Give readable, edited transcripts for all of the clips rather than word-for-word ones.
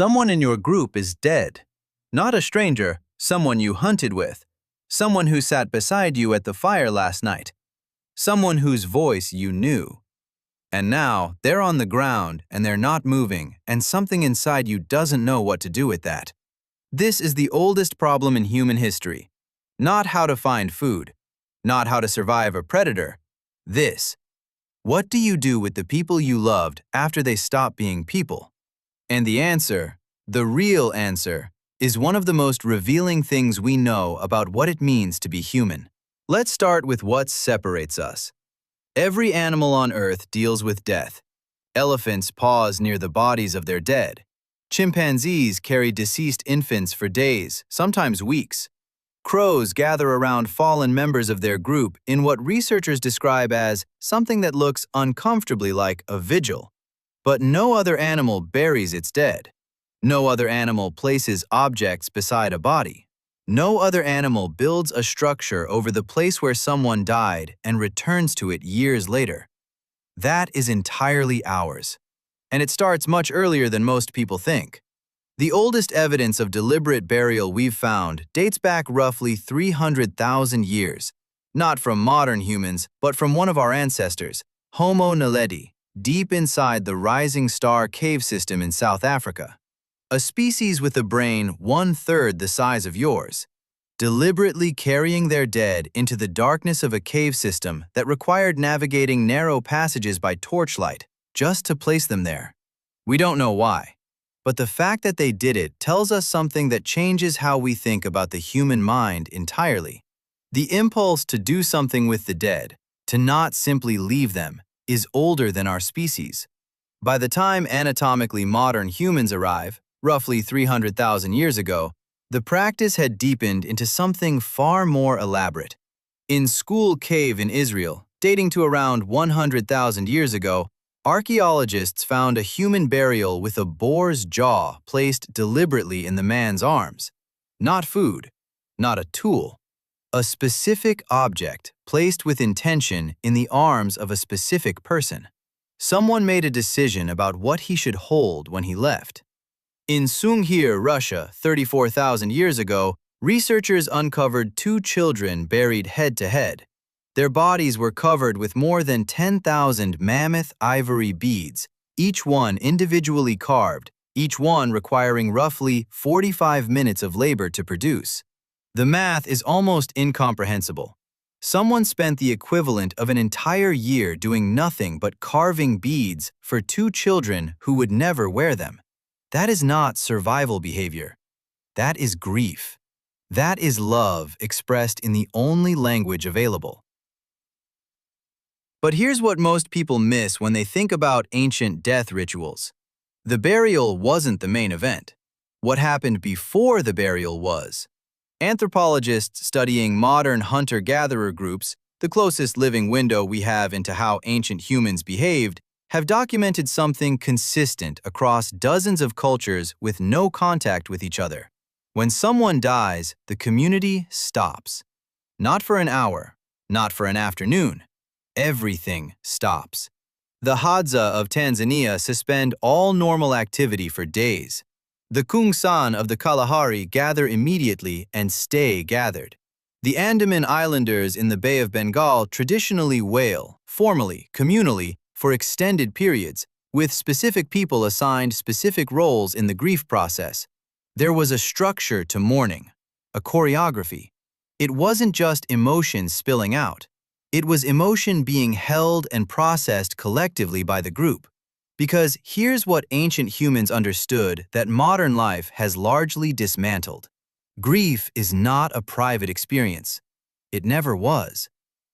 Someone in your group is dead. Not a stranger, someone you hunted with. Someone who sat beside you at the fire last night. Someone whose voice you knew. And now, they're on the ground and they're not moving, and something inside you doesn't know what to do with that. This is the oldest problem in human history. Not how to find food. Not how to survive a predator. This. What do you do with the people you loved after they stop being people? And the answer, the real answer, is one of the most revealing things we know about what it means to be human. Let's start with what separates us. Every animal on Earth deals with death. Elephants pause near the bodies of their dead. Chimpanzees carry deceased infants for days, sometimes weeks. Crows gather around fallen members of their group in what researchers describe as something that looks uncomfortably like a vigil. But no other animal buries its dead. No other animal places objects beside a body. No other animal builds a structure over the place where someone died and returns to it years later. That is entirely ours. And it starts much earlier than most people think. The oldest evidence of deliberate burial we've found dates back roughly 300,000 years, not from modern humans, but from one of our ancestors, Homo naledi, deep inside the Rising Star cave system in South Africa. A species with a brain 1/3 the size of yours, deliberately carrying their dead into the darkness of a cave system that required navigating narrow passages by torchlight just to place them there. We don't know why, but the fact that they did it tells us something that changes how we think about the human mind entirely. The impulse to do something with the dead, to not simply leave them, is older than our species. By the time anatomically modern humans arrive, roughly 300,000 years ago, the practice had deepened into something far more elaborate. In Skhul Cave in Israel, dating to around 100,000 years ago, archaeologists found a human burial with a boar's jaw placed deliberately in the man's arms. Not food, not a tool. A specific object placed with intention in the arms of a specific person. Someone made a decision about what he should hold when he left. In Sungir, Russia, 34,000 years ago, researchers uncovered 2 children buried head-to-head. Their bodies were covered with more than 10,000 mammoth ivory beads, each one individually carved, each one requiring roughly 45 minutes of labor to produce. The math is almost incomprehensible. Someone spent the equivalent of an entire year doing nothing but carving beads for 2 children who would never wear them. That is not survival behavior. That is grief. That is love expressed in the only language available. But here's what most people miss when they think about ancient death rituals. The burial wasn't the main event. What happened before the burial was. Anthropologists studying modern hunter-gatherer groups, the closest living window we have into how ancient humans behaved, have documented something consistent across dozens of cultures with no contact with each other. When someone dies, the community stops. Not for an hour, not for an afternoon. Everything stops. The Hadza of Tanzania suspend all normal activity for days. The Kungsan of the Kalahari gather immediately and stay gathered. The Andaman Islanders in the Bay of Bengal traditionally wail, formally, communally, for extended periods, with specific people assigned specific roles in the grief process. There was a structure to mourning, a choreography. It wasn't just emotion spilling out. It was emotion being held and processed collectively by the group. Because here's what ancient humans understood that modern life has largely dismantled. Grief is not a private experience. It never was.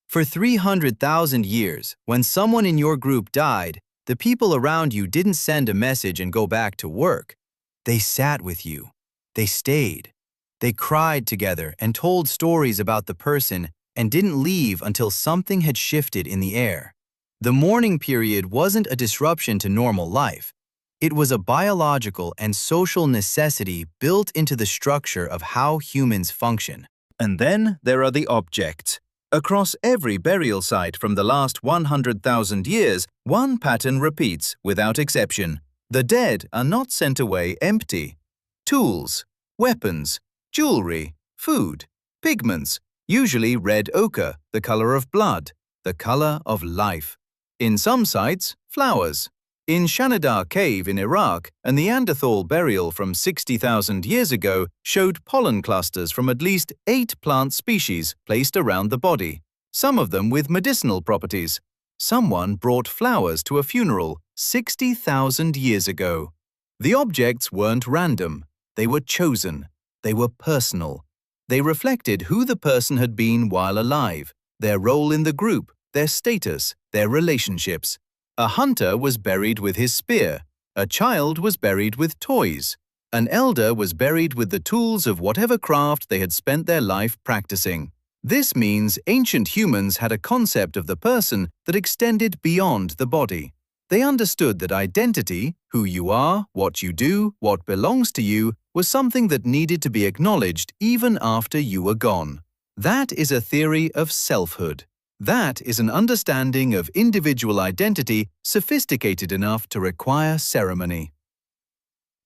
For 300,000 years, when someone in your group died, the people around you didn't send a message and go back to work. They sat with you. They stayed. They cried together and told stories about the person and didn't leave until something had shifted in the air. The mourning period wasn't a disruption to normal life. It was a biological and social necessity built into the structure of how humans function. And then there are the objects. Across every burial site from the last 100,000 years, one pattern repeats without exception. The dead are not sent away empty. Tools, weapons, jewelry, food, pigments, usually red ochre, the color of blood, the color of life. In some sites, flowers. In Skhul Cave in Iraq, a Neanderthal burial from 60,000 years ago showed pollen clusters from at least 8 plant species placed around the body, some of them with medicinal properties. Someone brought flowers to a funeral 60,000 years ago. The objects weren't random. They were chosen. They were personal. They reflected who the person had been while alive, their role in the group, their status, their relationships. A hunter was buried with his spear. A child was buried with toys. An elder was buried with the tools of whatever craft they had spent their life practicing. This means ancient humans had a concept of the person that extended beyond the body. They understood that identity, who you are, what you do, what belongs to you, was something that needed to be acknowledged even after you were gone. That is a theory of selfhood. That is an understanding of individual identity sophisticated enough to require ceremony.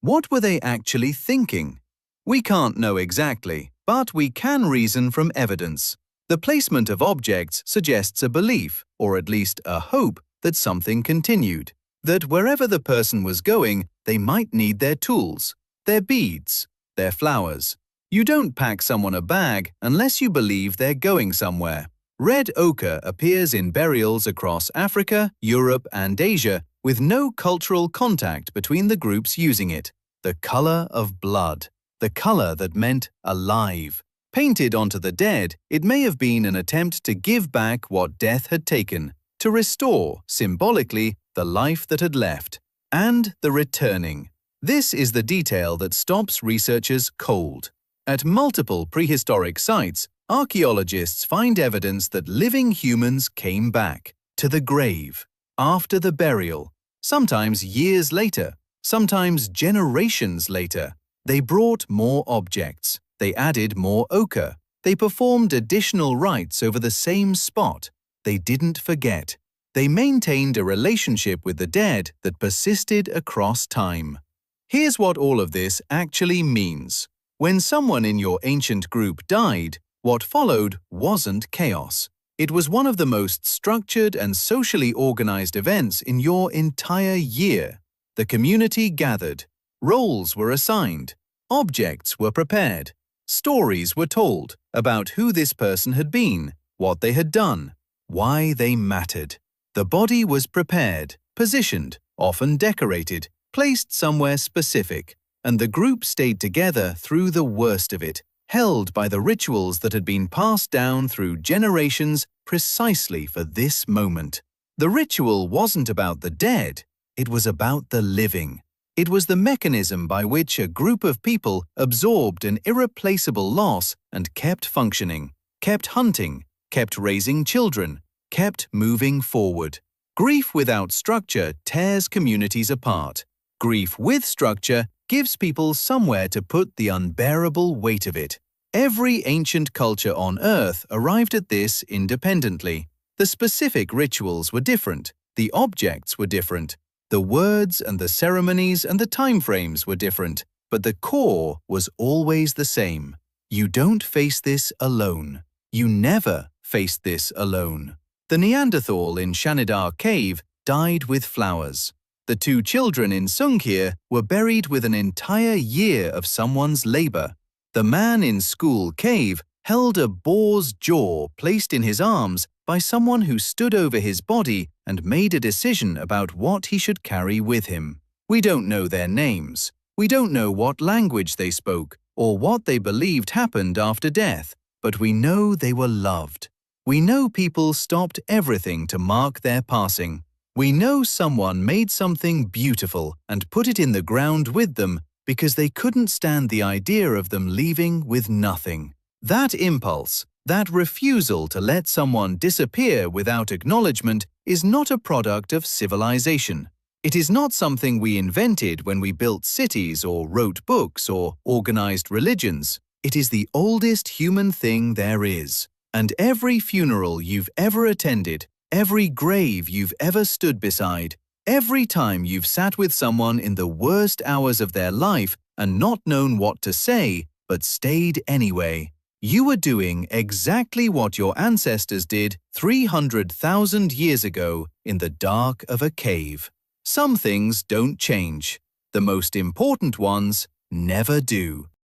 What were they actually thinking? We can't know exactly, but we can reason from evidence. The placement of objects suggests a belief, or at least a hope, that something continued. That wherever the person was going, they might need their tools, their beads, their flowers. You don't pack someone a bag unless you believe they're going somewhere. Red ochre appears in burials across Africa, Europe, and Asia with no cultural contact between the groups using it. The color of blood. The color that meant alive. Painted onto the dead, it may have been an attempt to give back what death had taken, to restore, symbolically, the life that had left. And the returning. This is the detail that stops researchers cold. At multiple prehistoric sites, archaeologists find evidence that living humans came back, to the grave, after the burial, sometimes years later, sometimes generations later. They brought more objects, they added more ochre, they performed additional rites over the same spot. They didn't forget. They maintained a relationship with the dead that persisted across time. Here's what all of this actually means. When someone in your ancient group died, what followed wasn't chaos. It was one of the most structured and socially organized events in your entire year. The community gathered. Roles were assigned. Objects were prepared. Stories were told about who this person had been, what they had done, why they mattered. The body was prepared, positioned, often decorated, placed somewhere specific, and the group stayed together through the worst of it, held by the rituals that had been passed down through generations precisely for this moment. The ritual wasn't about the dead, it was about the living. It was the mechanism by which a group of people absorbed an irreplaceable loss and kept functioning, kept hunting, kept raising children, kept moving forward. Grief without structure tears communities apart. Grief with structure gives people somewhere to put the unbearable weight of it. Every ancient culture on Earth arrived at this independently. The specific rituals were different, the objects were different, the words and the ceremonies and the timeframes were different, but the core was always the same. You don't face this alone. You never faced this alone. The Neanderthal in Skhul Cave died with flowers. The 2 children in Skhul were buried with an entire year of someone's labor. The man in Skhul Cave held a boar's jaw placed in his arms by someone who stood over his body and made a decision about what he should carry with him. We don't know their names. We don't know what language they spoke or what they believed happened after death, but we know they were loved. We know people stopped everything to mark their passing. We know someone made something beautiful and put it in the ground with them because they couldn't stand the idea of them leaving with nothing. That impulse, that refusal to let someone disappear without acknowledgement, is not a product of civilization. It is not something we invented when we built cities or wrote books or organized religions. It is the oldest human thing there is. And every funeral you've ever attended, every grave you've ever stood beside, Every time you've sat with someone in the worst hours of their life and not known what to say, but stayed anyway, you were doing exactly what your ancestors did 300,000 years ago in the dark of a cave. Some things don't change. The most important ones never do.